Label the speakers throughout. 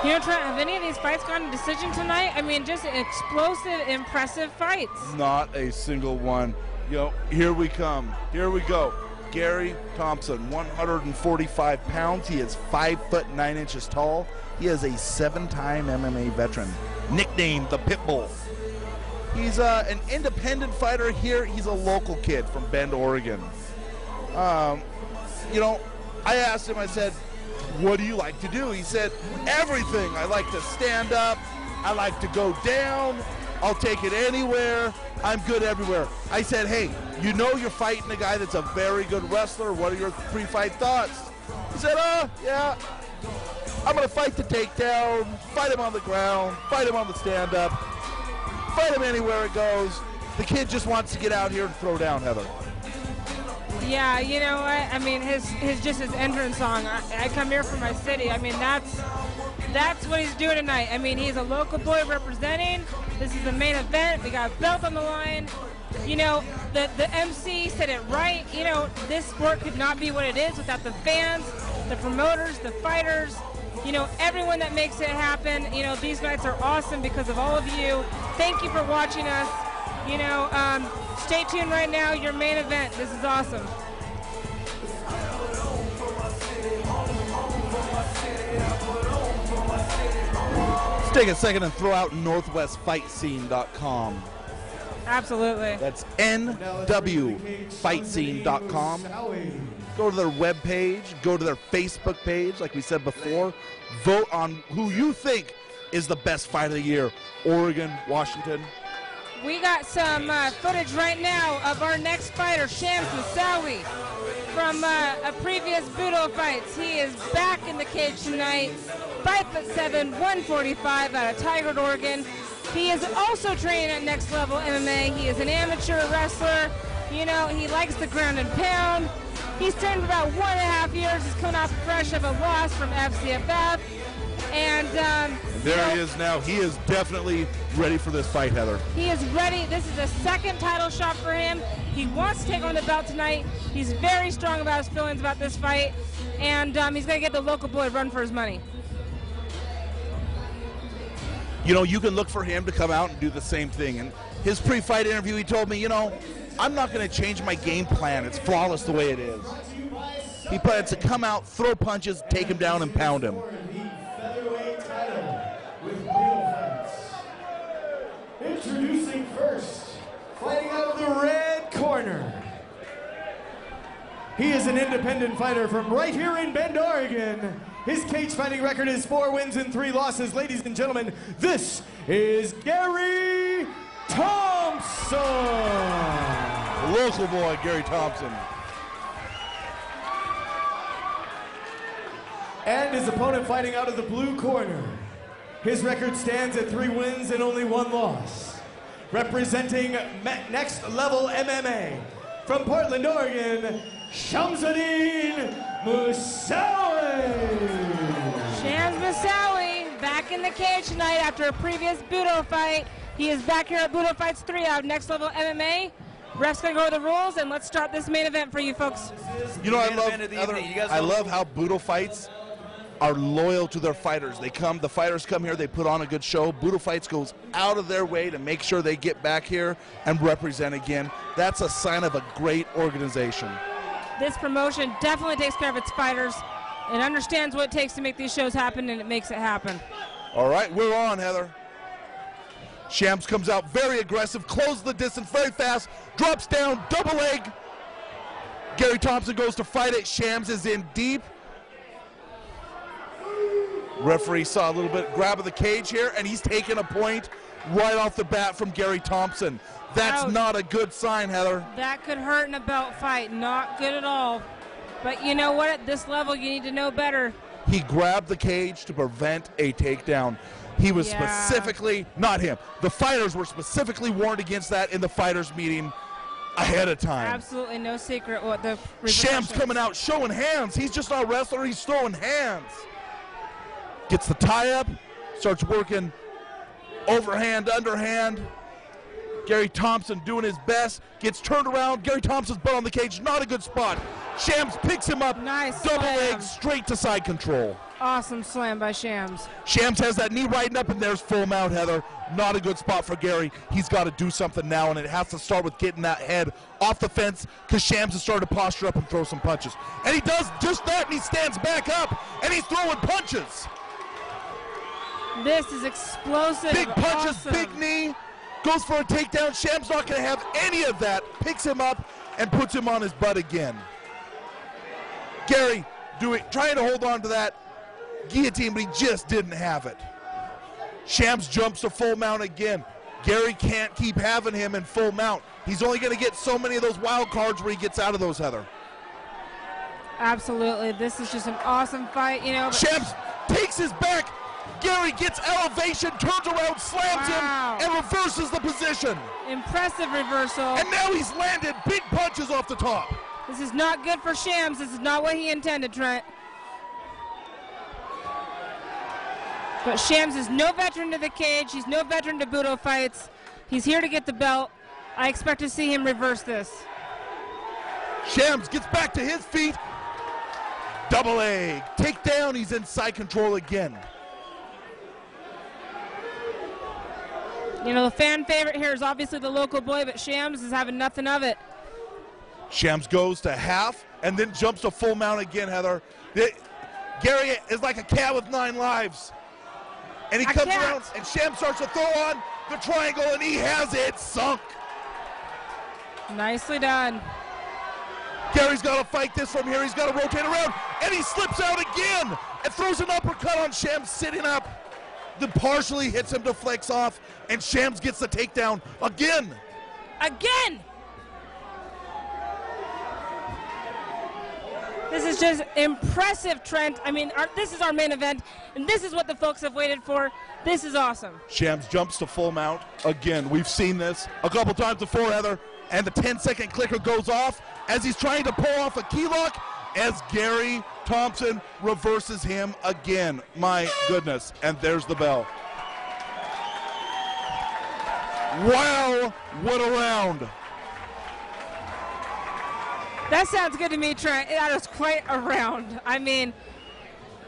Speaker 1: You know, Trent, have any of these fights gone to decision tonight? I mean, just explosive, impressive fights.
Speaker 2: Not a single one. You know, here we come. Here we go. Gary Thompson, 145 pounds. He is 5'9" tall. He is a 7-time MMA veteran, nicknamed the Pitbull. He's an independent fighter here. He's a local kid from Bend, Oregon. You know, I asked him, I said, what do you like to do? He said, everything. I like to stand up. I like to go down. I'll take it anywhere. I'm good everywhere. I said, hey, you know you're fighting a guy that's a very good wrestler. What are your pre-fight thoughts? He said, yeah, I'm going to fight the takedown, fight him on the ground, fight him on the stand-up, fight him anywhere it goes. The kid just wants to get out here and throw down, Heather.
Speaker 1: Yeah, you know what? I mean, his entrance song, I come here from my city. I mean, that's what he's doing tonight. I mean, he's a local boy representing. This is the main event. We got a belt on the line. You know, the MC said it right. You know, this sport could not be what it is without the fans, the promoters, the fighters, you know, everyone that makes it happen. You know, these nights are awesome because of all of you. Thank you for watching us. You know, stay tuned right now, your main event. This is awesome.
Speaker 2: Let's take a second and throw out NorthwestFightScene.com.
Speaker 1: Absolutely.
Speaker 2: That's NWFightScene.com. Go to their webpage, go to their Facebook page, like we said before. Vote on who you think is the best fight of the year. Oregon, Washington.
Speaker 1: We got some footage right now of our next fighter, Shams Moussaoui, from a previous Budo Fights. He is back in the cage tonight, 5'7", 145 out of Tigard, Oregon. He is also training at Next Level MMA. He is an amateur wrestler. You know, he likes the ground and pound. He's trained for about 1.5 years. He's coming off fresh of a loss from FCFF. And
Speaker 2: there he is now. He is definitely ready for this fight, Heather.
Speaker 1: He is ready. This is the second title shot for him. He wants to take on the belt tonight. He's very strong about his feelings about this fight. And he's going to get the local boy run for his money.
Speaker 2: You know, you can look for him to come out and do the same thing. And his pre-fight interview, he told me, you know, I'm not going to change my game plan. It's flawless the way it is. He plans to come out, throw punches, take him down, and pound him.
Speaker 3: Featherweight title with BudoFights. Introducing first, fighting out of the red corner. He is an independent fighter from right here in Bend, Oregon. His cage fighting record is 4 wins and 3 losses. Ladies and gentlemen, this is Gary Thompson.
Speaker 2: Local boy, Gary Thompson.
Speaker 3: And his opponent fighting out of the blue corner. His record stands at 3 wins and only 1 loss. Representing Next Level MMA from Portland, Oregon, SHAMSEDDEEN MOUSSAOUI.
Speaker 1: Shams Moussaoui back in the cage tonight after a previous Budo fight. He is back here at Budo Fights 3 out of Next Level MMA. Ref's gonna go over the rules, and let's start this main event for you folks.
Speaker 2: You know, I love how Budo Fights are loyal to their fighters. The fighters come here, they put on a good show. Budo Fights goes out of their way to make sure they get back here and represent again. That's a sign of a great organization.
Speaker 1: This promotion definitely takes care of its fighters. It understands what it takes to make these shows happen, and it makes it happen.
Speaker 2: All right, we're on, Heather. Shams comes out very aggressive, closes the distance very fast, drops down, double leg. Gary Thompson goes to fight it. Shams is in deep. Referee saw a little bit grab of the cage here, and he's taking a point right off the bat from Gary Thompson. That's
Speaker 1: Ouch.
Speaker 2: Not a good sign, Heather.
Speaker 1: That could hurt in a belt fight. Not good at all. But you know what? At this level, you need to know better.
Speaker 2: He grabbed the cage to prevent a takedown. He was specifically, not him, the fighters were specifically warned against that in the fighters meeting ahead of time.
Speaker 1: Absolutely no secret what the
Speaker 2: Shams coming out showing hands. He's just not a wrestler, he's throwing hands. Gets the tie up, starts working overhand, underhand. Gary Thompson doing his best, gets turned around. Gary Thompson's butt on the cage, not a good spot. Shams picks him up,
Speaker 1: Nice
Speaker 2: double
Speaker 1: slam.
Speaker 2: leg straight to side control.
Speaker 1: Awesome slam by Shams.
Speaker 2: Shams has that knee riding up, and there's full mount, Heather. Not a good spot for Gary. He's got to do something now, and it has to start with getting that head off the fence because Shams has started to posture up and throw some punches. And he does just that, and he stands back up, and he's throwing punches.
Speaker 1: This is explosive.
Speaker 2: Big punches,
Speaker 1: awesome.
Speaker 2: big knee, goes for a takedown. Shams not going to have any of that. Picks him up and puts him on his butt again. Gary trying to hold on to that guillotine, but he just didn't have it. Shams jumps to full mount again. Gary can't keep having him in full mount. He's only going to get so many of those wild cards where he gets out of those, Heather.
Speaker 1: Absolutely. This is just an awesome fight, you know.
Speaker 2: Shams takes his back. Gary gets elevation, turns around, slams him, and reverses the position.
Speaker 1: Impressive reversal.
Speaker 2: And now he's landed big punches off the top.
Speaker 1: This is not good for Shams. This is not what he intended, Trent. But Shams is no veteran to the cage. He's no veteran to Budo fights. He's here to get the belt. I expect to see him reverse this.
Speaker 2: Shams gets back to his feet. Double leg. Takedown. He's in side control again.
Speaker 1: You know, the fan favorite here is obviously the local boy, but Shams is having nothing of it.
Speaker 2: Shams goes to half and then jumps to full mount again, Heather. Gary is like a cat with 9 lives. And he comes around, and Shams starts to throw on the triangle, and he has it sunk.
Speaker 1: Nicely done.
Speaker 2: Gary's got to fight this from here. He's got to rotate around, and he slips out again and throws an uppercut on Shams sitting up. Then partially hits him to flex off, and Shams gets the takedown again.
Speaker 1: Again! This is just impressive, Trent. I mean, this is our main event, and this is what the folks have waited for. This is awesome.
Speaker 2: Shams jumps to full mount again. We've seen this a couple times before, Heather, and the 10-second clicker goes off as he's trying to pull off a key lock as Gary Thompson reverses him again. My goodness, and there's the bell. Wow, what a round.
Speaker 1: That sounds good to me, Trent. That was quite a round. I mean,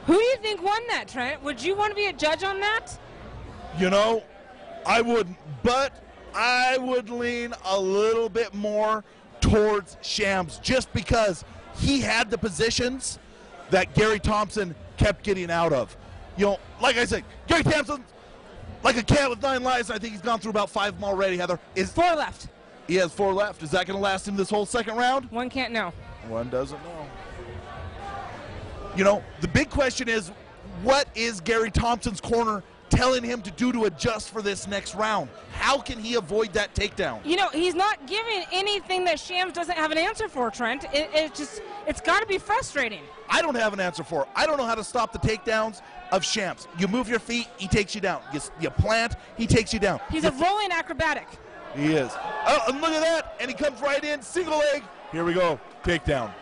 Speaker 1: who do you think won that, Trent? Would you want to be a judge on that?
Speaker 2: You know, I wouldn't, but I would lean a little bit more towards Shams just because he had the positions that Gary Thompson kept getting out of. You know, like I said, Gary Thompson, like a cat with 9 lives, I think he's gone through about 5 of them already, Heather.
Speaker 1: 4 left.
Speaker 2: He has 4 left. Is that going to last him this whole second round?
Speaker 1: One can't know.
Speaker 2: One doesn't know. You know, the big question is, what is Gary Thompson's corner telling him to do to adjust for this next round? How can he avoid that takedown?
Speaker 1: You know, he's not giving anything that Shams doesn't have an answer for, Trent. It's got to be frustrating.
Speaker 2: I don't have an answer for it. I don't know how to stop the takedowns of Shams. You move your feet, he takes you down. You plant, he takes you down.
Speaker 1: He's a rolling acrobatic.
Speaker 2: He is. Oh, and look at that. And he comes right in, single leg. Here we go, takedown.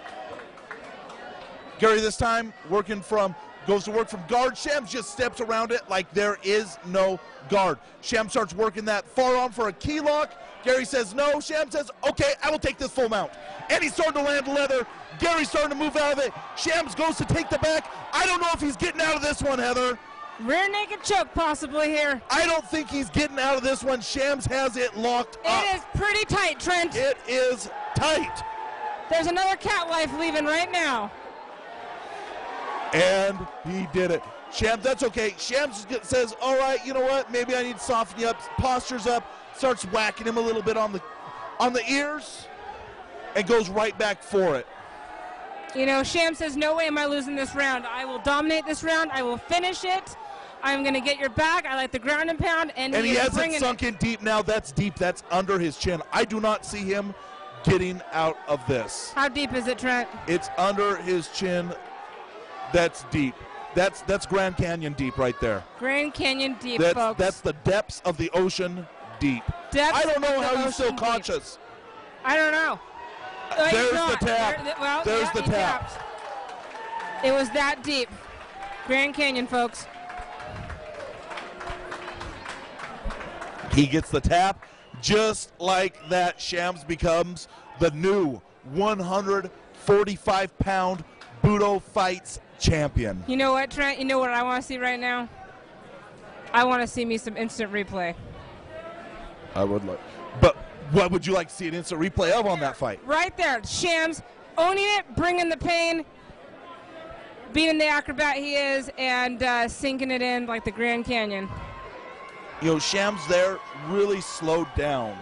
Speaker 2: Gary this time goes to work from guard. Shams just steps around it like there is no guard. Shams starts working that forearm for a key lock. Gary says no. Shams says, okay, I will take this full mount. And he's starting to land leather. Gary's starting to move out of it. Shams goes to take the back. I don't know if he's getting out of this one, Heather.
Speaker 1: Rear naked choke possibly here.
Speaker 2: I don't think he's getting out of this one. Shams has it locked up.
Speaker 1: It is pretty tight, Trent.
Speaker 2: It is tight.
Speaker 1: There's another cat wife leaving right now.
Speaker 2: And he did it. Shams, that's okay. Shams says, all right, you know what? Maybe I need to soften you up. Postures up, starts whacking him a little bit on the ears, and goes right back for it.
Speaker 1: You know, Shams says, no way am I losing this round. I will dominate this round. I will finish it. I'm going to get your back. I like the ground and pound. And
Speaker 2: he has it sunk in deep now. That's deep. That's under his chin. I do not see him getting out of this.
Speaker 1: How deep is it, Trent?
Speaker 2: It's under his chin. That's deep. That's Grand Canyon deep right there.
Speaker 1: Grand Canyon deep, folks.
Speaker 2: That's the depths of the ocean deep.
Speaker 1: Depths
Speaker 2: I don't know
Speaker 1: of
Speaker 2: how
Speaker 1: the
Speaker 2: he's still
Speaker 1: ocean
Speaker 2: conscious.
Speaker 1: deep. I don't know.
Speaker 2: There's the tap. There's the tap.
Speaker 1: It was that deep. Grand Canyon, folks.
Speaker 2: He gets the tap. Just like that, Shams becomes the new 145-pound BudoFights champion.
Speaker 1: You know what, Trent? You know what I want to see right now? I want to see me some instant replay.
Speaker 2: I would like. But what would you like to see an instant replay of on that fight?
Speaker 1: Right there. Shams owning it, bringing the pain, being the acrobat he is, and sinking it in like the Grand Canyon.
Speaker 2: You know, Shams there really slowed down,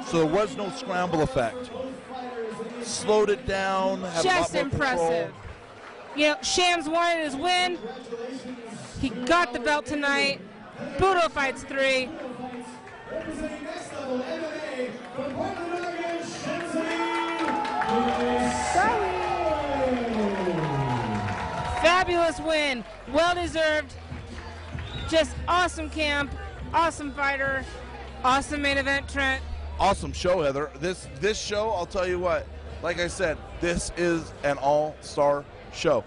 Speaker 2: so there was no scramble effect. Slowed it down, had
Speaker 1: Just
Speaker 2: a lot more
Speaker 1: impressive.
Speaker 2: control.
Speaker 1: You know, Shams wanted his win. He got the belt tonight. BudoFights 3.
Speaker 3: Representing next level MMA from Portland, Oregon, SHAMSEDDEEN.
Speaker 1: Fabulous win. Well deserved. Just awesome camp. Awesome fighter. Awesome main event, Trent.
Speaker 2: Awesome show, Heather. This show, I'll tell you what, like I said, this is an all-star show.